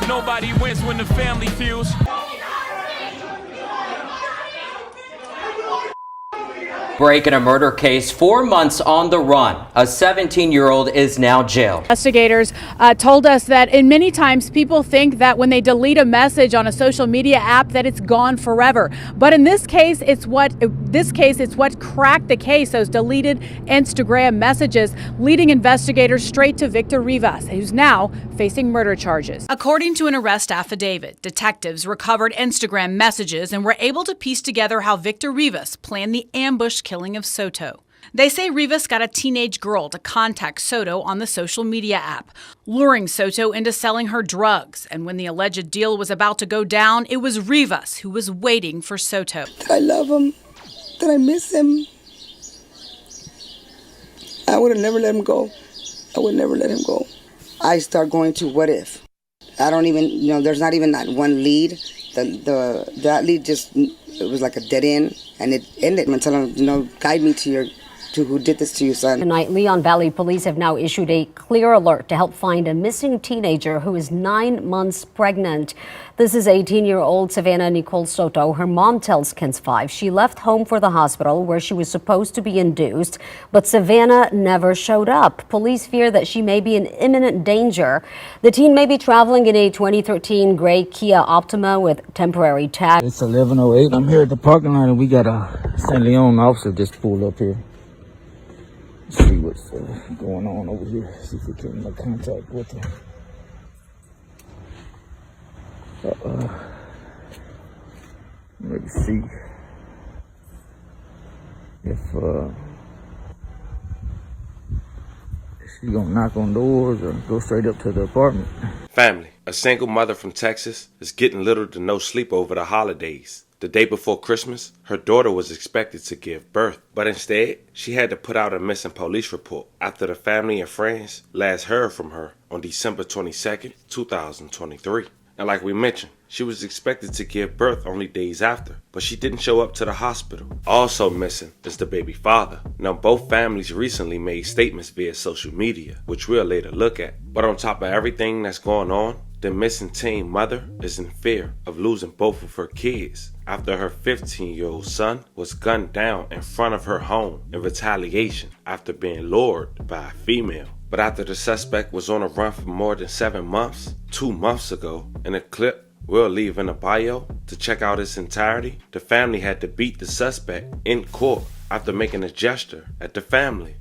Nobody wins when the family feels. Break in a murder case, 4 months on the run. A 17-year-old is now jailed. Investigators told us that in many times people think that when they delete a message on a social media app that it's gone forever. But in this case, it's what cracked the case, those deleted Instagram messages, leading investigators straight to Victor Rivas, who's now facing murder charges. According to an arrest affidavit, detectives recovered Instagram messages and were able to piece together how Victor Rivas planned the ambush killing of Soto. They say Rivas got a teenage girl to contact Soto on the social media app, luring Soto into selling her drugs. And when the alleged deal was about to go down, it was Rivas who was waiting for Soto. That I love him, that I miss him. I would have never let him go. I would never let him go. I start going to what if. I don't even, there's not even that one lead. That lead just, it was like a dead end, and it ended. I'm telling him, guide me to who did this to you, son. Tonight, Leon Valley police have now issued a clear alert to help find a missing teenager who is 9 months pregnant. This is 18-year-old Savannah Nicole Soto. Her mom tells KENS 5 she left home for the hospital where she was supposed to be induced, but Savannah never showed up. Police fear that she may be in imminent danger. The teen may be traveling in a 2013 gray Kia Optima with temporary tag. It's 11:08. I'm here at the parking lot, and we got a St. Leon officer just pulled up here. See what's going on over here. See if we can make contact with her. Maybe see if she's gonna knock on doors or go straight up to the apartment. Family, a single mother from Texas is getting little to no sleep over the holidays. The day before Christmas, her daughter was expected to give birth, but instead, she had to put out a missing police report after the family and friends last heard from her on December 22nd, 2023. And like we mentioned, she was expected to give birth only days after, but she didn't show up to the hospital. Also missing is the baby father. Now, both families recently made statements via social media, which we'll later look at. But on top of everything that's going on, the missing teen mother is in fear of losing both of her kids after her 15-year-old son was gunned down in front of her home in retaliation after being lured by a female. But after the suspect was on a run for more than 7 months, 2 months ago, in a clip we'll leave in the bio to check out its entirety, the family had to beat the suspect in court after making a gesture at the family.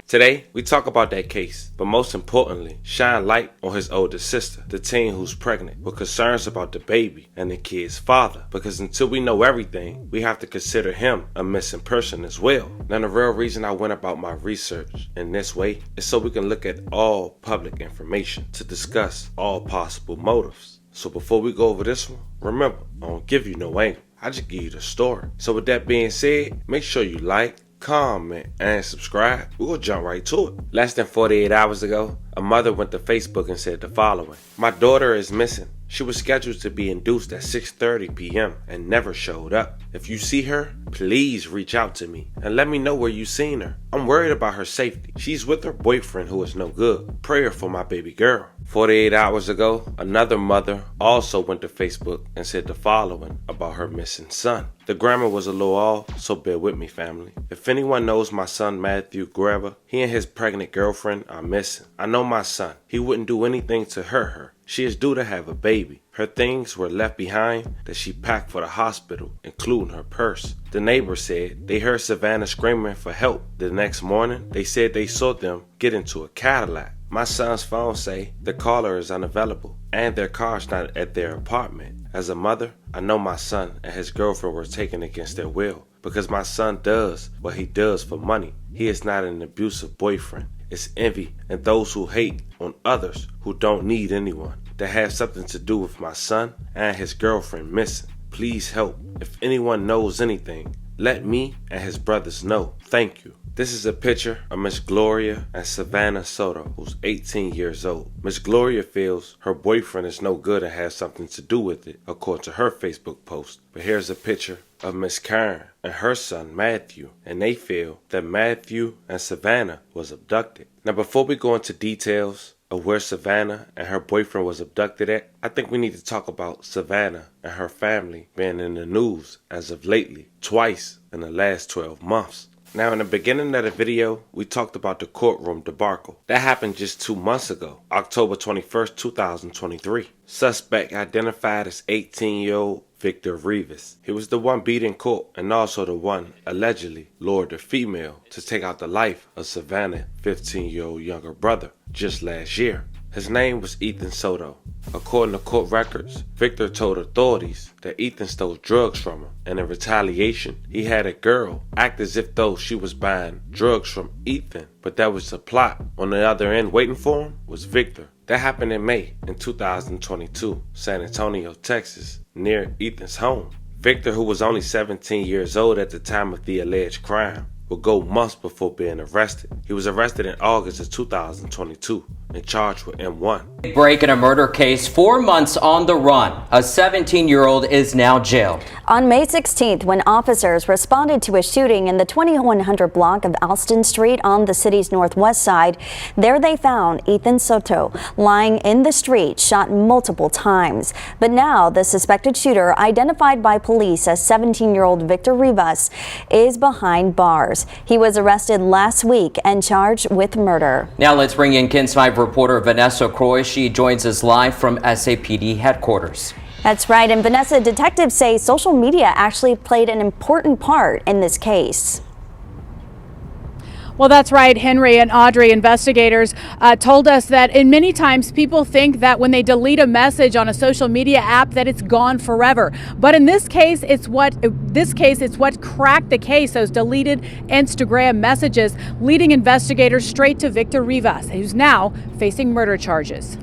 Today, we talk about that case, but most importantly, shine light on his older sister, the teen who's pregnant, with concerns about the baby and the kid's father, because until we know everything, we have to consider him a missing person as well. Now, the real reason I went about my research in this way is so we can look at all public information to discuss all possible motives. So before we go over this one, remember, I don't give you no angle, I just give you the story. So with that being said, make sure you like, comment, and subscribe. We're gonna jump right to it. Less than 48 hours ago, a mother went to Facebook and said the following: "My daughter is missing. She was scheduled to be induced at 6:30 p.m. and never showed up. If you see her, please reach out to me and let me know where you seen her. I'm worried about her safety. She's with her boyfriend who is no good. Prayer for my baby girl." 48 hours ago, another mother also went to Facebook and said the following about her missing son. The grammar was a little off, so bear with me, family. "If anyone knows my son Matthew Guerra, he and his pregnant girlfriend are missing. I know my son. He wouldn't do anything to hurt her. She is due to have a baby. Her things were left behind that she packed for the hospital, including her purse." The neighbor said they heard Savannah screaming for help. The next morning, they said they saw them get into a Cadillac. "My son's phone say the caller is unavailable and their car's not at their apartment. As a mother, I know my son and his girlfriend were taken against their will because my son does what he does for money. He is not an abusive boyfriend. It's envy and those who hate on others who don't need anyone that have something to do with my son and his girlfriend missing. Please help. If anyone knows anything, let me and his brothers know. Thank you." This is a picture of Miss Gloria and Savannah Soto, who's 18 years old. Miss Gloria feels her boyfriend is no good and has something to do with it, according to her Facebook post. But here's a picture of Miss Karen and her son Matthew, and they feel that Matthew and Savannah was abducted. Now, before we go into details of where Savannah and her boyfriend was abducted at, I think we need to talk about Savannah and her family being in the news as of lately, twice in the last 12 months. Now, in the beginning of the video, we talked about the courtroom debacle. That happened just 2 months ago, October 21st, 2023. Suspect identified as 18-year-old Victor Rivas. He was the one beat in court and also the one allegedly lured the female to take out the life of Savannah's 15-year-old younger brother just last year. His name was Ethan Soto. According to court records, Victor told authorities that Ethan stole drugs from him, and in retaliation, he had a girl act as if though she was buying drugs from Ethan, but that was a plot. On the other end, waiting for him was Victor. That happened in May in 2022, San Antonio, Texas, near Ethan's home. Victor, who was only 17 years old at the time of the alleged crime, would go months before being arrested. He was arrested in August of 2022 and charged with M1. Break in a murder case, 4 months on the run. A 17-year-old is now jailed. On May 16th, when officers responded to a shooting in the 2100 block of Alston Street on the city's northwest side, there they found Ethan Soto lying in the street, shot multiple times. But now the suspected shooter, identified by police as 17-year-old Victor Rivas, is behind bars. He was arrested last week and charged with murder. Now let's bring in KENS 5 reporter Vanessa Croy. She joins us live from SAPD headquarters. That's right. And Vanessa, detectives say social media actually played an important part in this case. Well, that's right, Henry and Audrey. Investigators told us that in many times people think that when they delete a message on a social media app that it's gone forever. But in this case, it's what cracked the case, those deleted Instagram messages, leading investigators straight to Victor Rivas, who's now facing murder charges.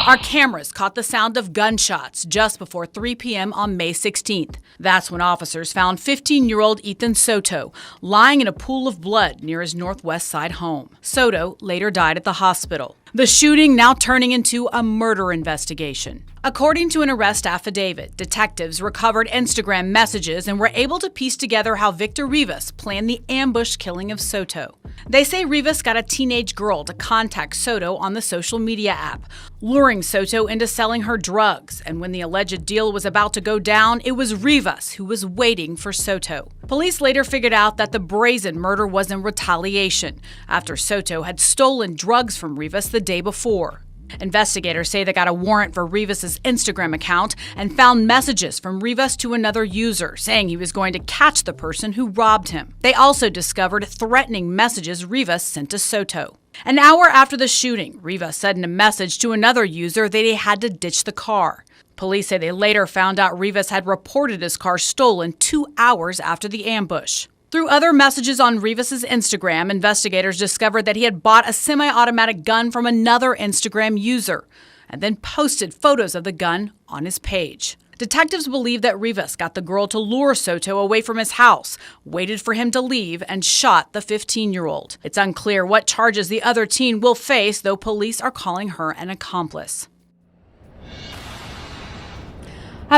Our cameras caught the sound of gunshots just before 3 p.m. on May 16th. That's when officers found 15-year-old Ethan Soto lying in a pool of blood near his northwest side home. Soto later died at the hospital. The shooting now turning into a murder investigation. According to an arrest affidavit, detectives recovered Instagram messages and were able to piece together how Victor Rivas planned the ambush killing of Soto. They say Rivas got a teenage girl to contact Soto on the social media app, luring Soto into selling her drugs. And when the alleged deal was about to go down, it was Rivas who was waiting for Soto. Police later figured out that the brazen murder was in retaliation after Soto had stolen drugs from Rivas the day before. Investigators say they got a warrant for Rivas' Instagram account and found messages from Rivas to another user saying he was going to catch the person who robbed him. They also discovered threatening messages Rivas sent to Soto. An hour after the shooting, Rivas sent a message to another user that he had to ditch the car. Police say they later found out Rivas had reported his car stolen 2 hours after the ambush. Through other messages on Rivas' Instagram, investigators discovered that he had bought a semi-automatic gun from another Instagram user and then posted photos of the gun on his page. Detectives believe that Rivas got the girl to lure Soto away from his house, waited for him to leave, and shot the 15-year-old. It's unclear what charges the other teen will face, though police are calling her an accomplice.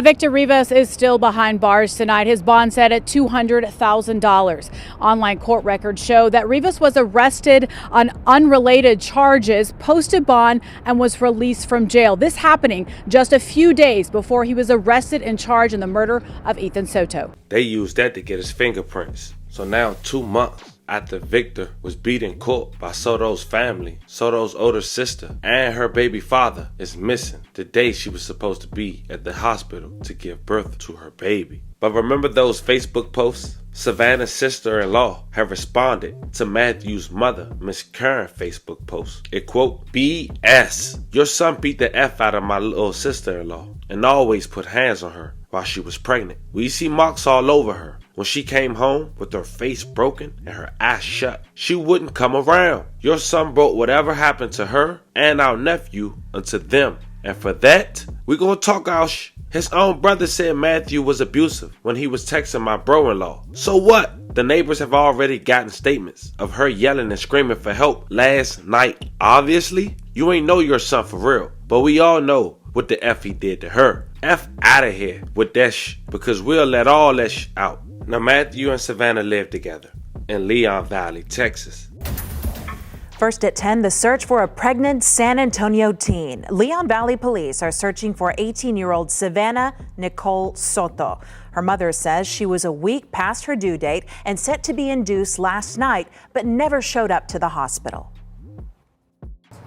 Victor Rivas is still behind bars tonight. His bond set at $200,000. Online court records show that Rivas was arrested on unrelated charges, posted bond, and was released from jail. This happening just a few days before he was arrested and charged in the murder of Ethan Soto. They used that to get his fingerprints. So now 2 months after Victor was beat in court by Soto's family, Soto's older sister and her baby father is missing the day she was supposed to be at the hospital to give birth to her baby. But remember those Facebook posts? Savannah's sister-in-law had responded to Matthew's mother, Miss Karen's Facebook post. It quote, "BS. Your son beat the F out of my little sister-in-law and always put hands on her while she was pregnant. We see marks all over her. When she came home with her face broken and her eyes shut, she wouldn't come around. Your son brought whatever happened to her and our nephew unto them. And for that, we're gonna talk our His own brother said Matthew was abusive when he was texting my bro-in-law. So what? The neighbors have already gotten statements of her yelling and screaming for help last night. Obviously, you ain't know your son for real, but we all know what the F he did to her. F out of here with that because we'll let all that out. Now Matthew and Savannah live together in Leon Valley, Texas. First at 10, the search for a pregnant San Antonio teen. Leon Valley police are searching for 18-year-old Savannah Nicole Soto. Her mother says she was a week past her due date and set to be induced last night, but never showed up to the hospital.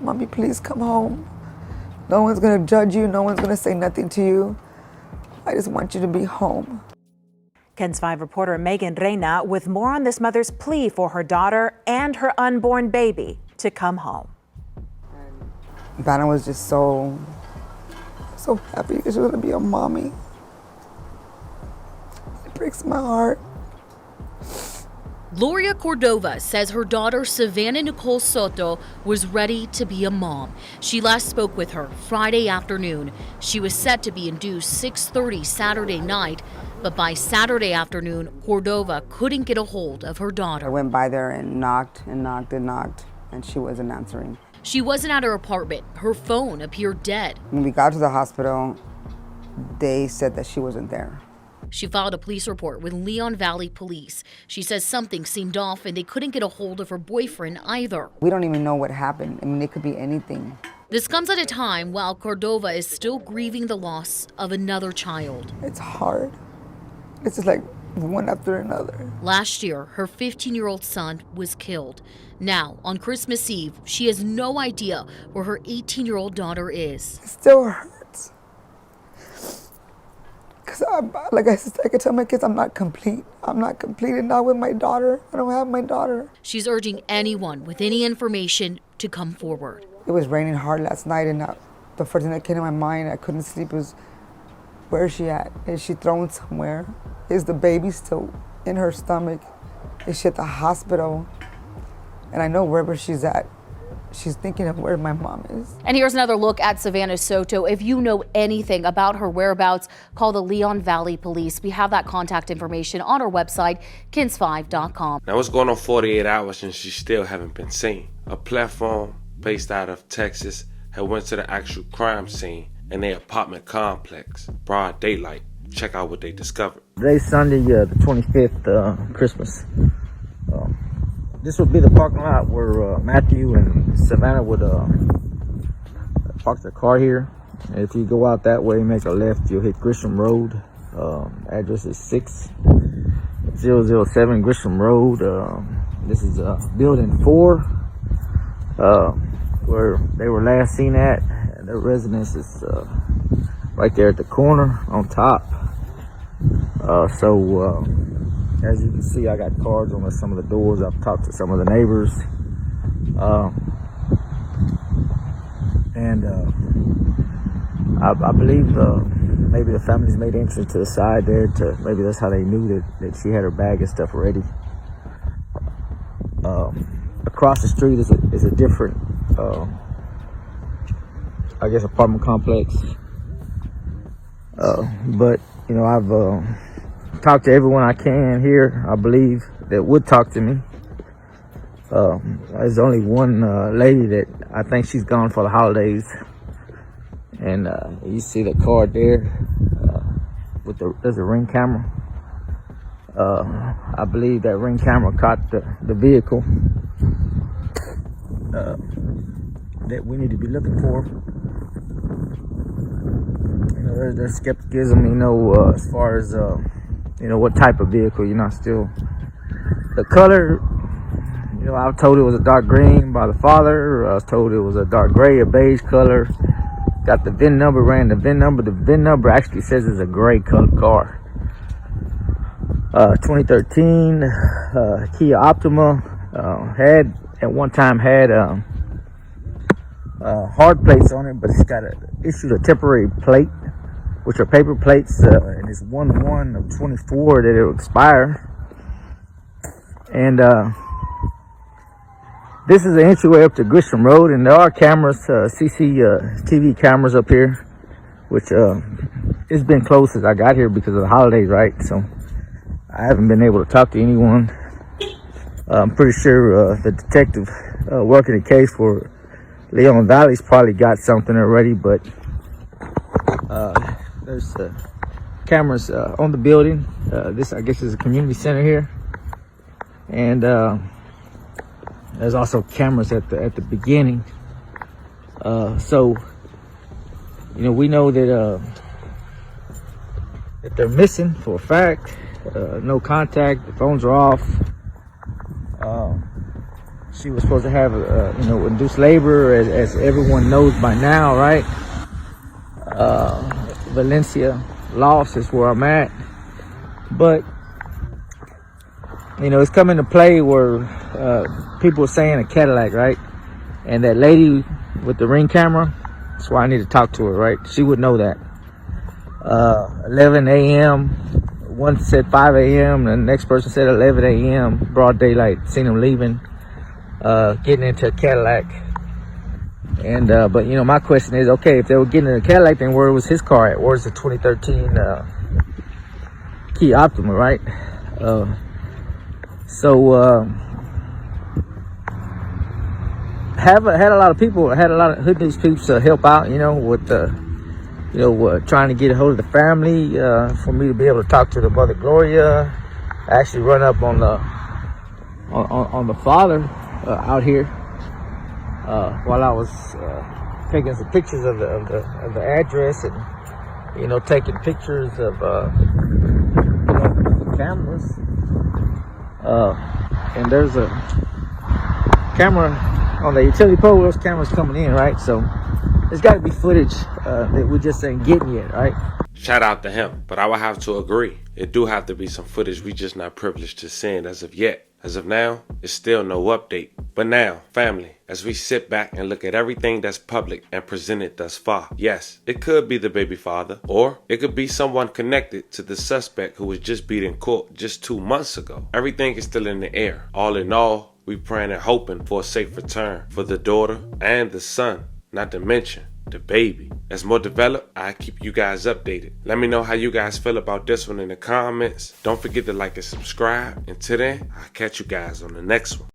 Mommy, please come home. No one's gonna judge you. No one's gonna say nothing to you. I just want you to be home. KENS 5 reporter Megan Reina with more on this mother's plea for her daughter and her unborn baby to come home. Vanna was just so happy because she was gonna be a mommy. It breaks my heart. Gloria Cordova says her daughter Savannah Nicole Soto was ready to be a mom. She last spoke with her Friday afternoon. She was set to be induced 6:30 Saturday night, but by Saturday afternoon, Cordova couldn't get a hold of her daughter. I went by there and knocked and knocked and knocked, and she wasn't answering. She wasn't at her apartment. Her phone appeared dead. When we got to the hospital, they said that she wasn't there. She filed a police report with Leon Valley Police. She says something seemed off and they couldn't get a hold of her boyfriend either. We don't even know what happened. I mean, it could be anything. This comes at a time while Cordova is still grieving the loss of another child. It's hard. It's just like one after another. Last year, her 15-year-old son was killed. Now, on Christmas Eve, she has no idea where her 18-year-old daughter is. It still hurts. Because like I could tell my kids I'm not complete. I'm not complete, and not with my daughter. I don't have my daughter. She's urging anyone with any information to come forward. It was raining hard last night, and the first thing that came to my mind, I couldn't sleep, was where is she at? Is she thrown somewhere? Is the baby still in her stomach? Is she at the hospital? And I know wherever she's at, she's thinking of where my mom is. And here's another look at Savannah Soto. If you know anything about her whereabouts, call the Leon Valley Police. We have that contact information on our website, KENS5.com. Now it's going on 48 hours and she still haven't been seen. A platform based out of Texas had went to the actual crime scene in their apartment complex, broad daylight. Check out what they discovered. Today's Sunday, the 25th, Christmas. This would be the parking lot where Matthew and Savannah would park their car here. And if you go out that way, make a left, you'll hit Grisham Road. Address is 6007 Grisham Road. This is building 4, where they were last seen at. And their residence is right there at the corner on top. As you can see, I got cards on some of the doors. I've talked to some of the neighbors. I believe maybe the family's made entrance to the side there maybe that's how they knew that she had her bag and stuff ready. Across the street is a different, I guess, apartment complex. But, you know, I've talked to everyone I can here, I believe, that would talk to me. There's only one lady that I think she's gone for the holidays. And you see the card there there's a ring camera. I believe that ring camera caught the vehicle that we need to be looking for. You know, there's skepticism, you know, as far as you know, what type of vehicle, you know, still. The color, you know, I was told it was a dark green by the father. I was told it was a dark gray, a beige color. Got the VIN number, ran the VIN number. The VIN number actually says it's a gray colored car. 2013 Kia Optima. At one time had hard plates on it, but it's got issued a temporary plate, which are paper plates, and it's 1/1 of 24 that it'll expire. And this is the entryway up to Grisham Road, and there are cameras, CCTV cameras up here, which it's been closed since I got here because of the holidays, right? So I haven't been able to talk to anyone. I'm pretty sure the detective working the case for Leon Valley's probably got something already, but there's cameras on the building. This, I guess, is a community center here, and there's also cameras at the beginning. So, you know, we know that they're missing for a fact. No contact. The phones are off. She was supposed to have, you know, induced labor, as everyone knows by now, right? Valencia lost is where I'm at, but you know, it's come into play where people are saying a Cadillac, right? And that lady with the Ring camera, that's why I need to talk to her, right? She would know that. 11 a.m. One said 5 a.m. The next person said 11 a.m. Broad daylight. Seen him leaving, getting into a Cadillac. And but you know, my question is, okay, if they were getting in a Cadillac, then where was his car at? Where's the 2013 Kia Optima, right? Had a lot of people, had a lot of Hood News peeps help out, you know, with you know, trying to get a hold of the family, for me to be able to talk to the mother Gloria. I actually run up on the father out here while I was taking some pictures of the address, and you know, taking pictures of the cameras. And there's a camera on the utility pole. Those cameras coming in, right? So there's got to be footage that we just ain't getting yet, right? Shout out to him, but I would have to agree. It do have to be some footage we just not privileged to send as of yet. As of now, it's still no update. But now, family, as we sit back and look at everything that's public and presented thus far, yes, it could be the baby father, or it could be someone connected to the suspect who was just beat in court just 2 months ago. Everything is still in the air. All in all, we praying and hoping for a safe return for the daughter and the son, not to mention the baby. As more develop, I keep you guys updated. Let me know how you guys feel about this one in the comments. Don't forget to like and subscribe. Until then, I'll catch you guys on the next one.